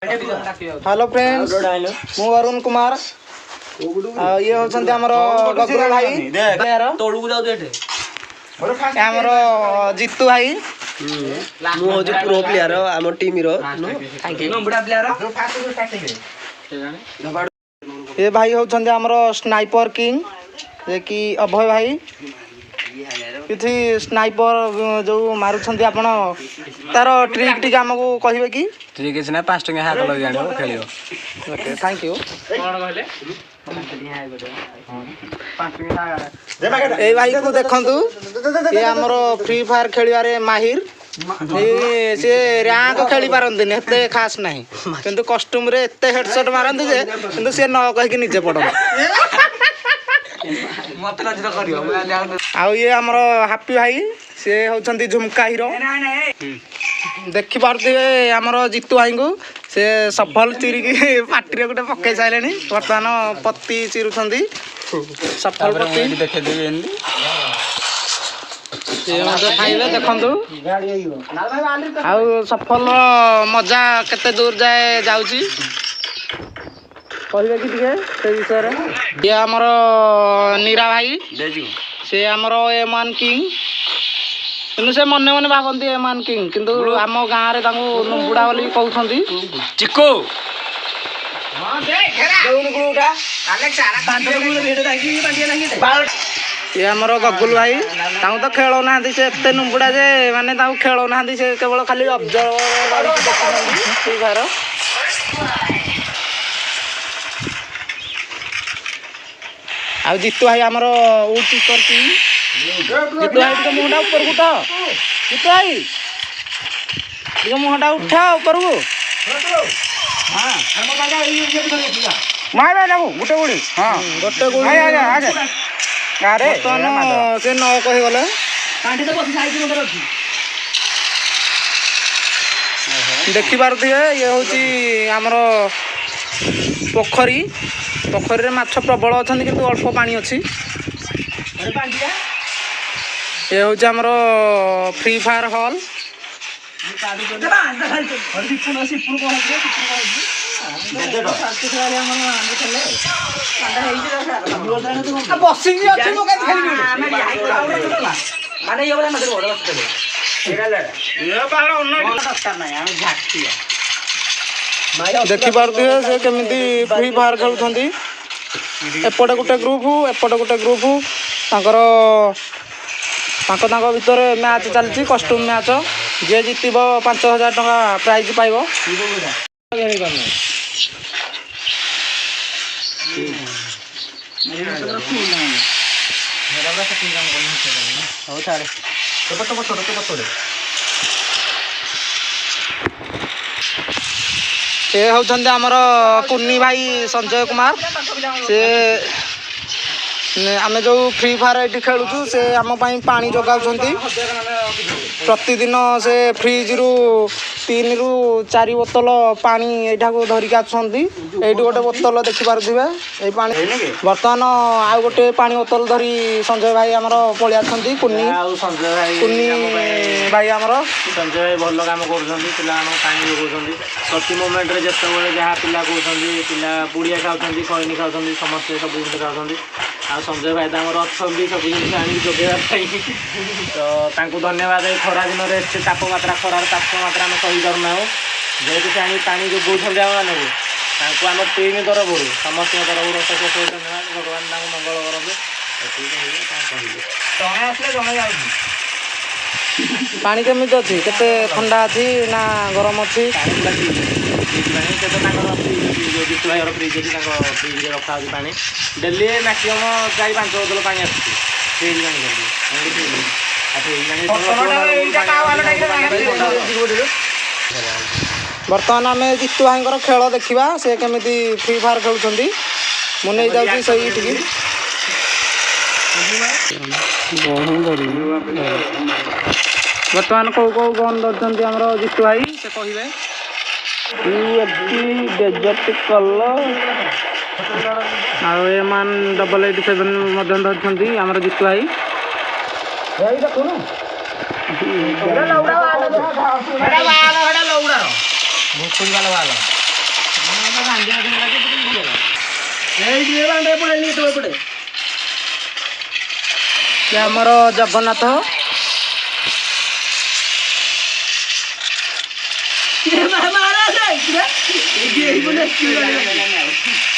hello friends मु वरुण कुमार ये होचंती हमर गगुरा भाई तोड़ू को जाऊ एठे हमर जीतू भाई मु हो जो प्रो प्लेयर हमर टीम रो थैंक यू नंबड़ा प्लेयर ये भाई होचंती हमर स्नाइपर किंग जे कि अभय भाई किछि स्नाइपर जो मारुछंती आपण तार ट्रिक टी हमको कहिबे कि ठीक है ना 5 टका हाथ लग जानो खेलियो ओके थैंक यू कोन कहले ए भाई को देखंतु ये हमर फ्री फायर खेलिबारे माहिर से रैंक खेली पारंती एते खास नहीं किंतु कॉस्ट्यूम रे एते हेडशॉट मारंती जे किंतु से न कहि कि निजे पड़ो मत नजर करियो आउ ये हमर हैप्पी भाई से होचंती झुमका हीरो देखि पारथिबे हमर जीतू भाई को से सफल चिरी की पार्टी रे गुटे पक्के साइलेनी वर्तमान पत्ती चिरुछंती सफल पत्ती देखे देबे एंदी ये मते खाइबे देखंतु आउ सफल मजा केते दूर जाए जाउची कहबे कि ଟିକେ से विषय रे ये हमर नीरा भाई देजू से हमर एमान किंग किंतु से मने मने भाबंती एमान किंग किंतु आम गाँ रे तांको नुबुडा बोली कहउछंती चिको हां दे घेरा देउन गुडा अलेक्स आरा बांधे गुडा भेड दाकी बांधिया नाही ये हमर गगुल भाई ताऊ तो खेलो नांदी से एते नुबुडा जे माने ताऊ खेलो नांदी से केवल खाली ऑब्जर्व करी देखि फ्री फायर आ जीतू भाई हमर उठी करती जीतू भाई के मुंडा ऊपर को तो जीतू भाई ये मुंडा उठा ऊपर को हां हम दादा ये भी मार ना गुटे गुडी हां गुटे गुडी आ जा अरे तनो से न कहि गले कांठी तो बस साइड में रखी देखि पारथिए ये होची हमर पोखरी पोखरी रे माछ प्रबल अछन किंतु अल्प पानी अछि ये होची हमर फ्री फायर हॉल देखि पारथिए से केमिति फ्री फायर खेलुछंती एपटे गोटे ग्रुप एपटे गोटे ग्रुप तांको भितर मैच चलती कस्ट्यूम मैच जे जीतब 5000 टका प्राइज पाइबो ये होचंती हमर कुन्नी भाई संजय कुमार से आमे जो फ्री फायर एटी खेलुछु से आम पाई पानी जोगाउछंती प्रतिदिन से फ्रिज रु 3 रु 4 बोतल पानी एठा को धरिक आछंती एठी गोटे बोतल देखि पारथिबे ए पानी वर्तमान आ गोटे पानी बोतल धरी संजय भाई हमर पळि आछंती कुन्नी भाई हमर संजय भाई भल काम करछंती पिला हम पानी जोगछंती प्रति मोमेंट रे जत्ते बेले जहा पिला कहछंती पिला पुड़िया खाउछंती खैनी खाउछंती समस्त सब कुछ खाउछंती आ संजय भाई तामर अछंती सब कुछ आनी जोगेवा पाई तो तांको धन्यवाद ए खरा दिन रे एते तापमात्रा खरार तापमात्रा हम सही करना हो जेतु से आनी पानी जो बोझन जाव माने तांको हम टीम तरफ समस्त तरफ अशेष धन्यवाद भगवान तांको मंगल करबे एती कहिए ता कहिए तमे आसले जमे जाउछी पानी केमिति अछि केते ठंडा अछि ना गरम अछि फ्रिज रखा होती पानी डेली मैक्सिमम 4-5 बोतल पानी आसुची फ्रिज बर्तमान आम जीतू भाई खेल देखा से केमिति फ्री फायर खेलुछंती मुने जाउची सही ठीक बर्तमान कौ कौ गन दर्जन हमर जीतू भाई से कहिबे डेजर्ट कलर एमान 887 मध्यम धरछंती हमर जीतू भाई भोकुरी वाला ସେ ଆମର ଜଗନ୍ନାଥ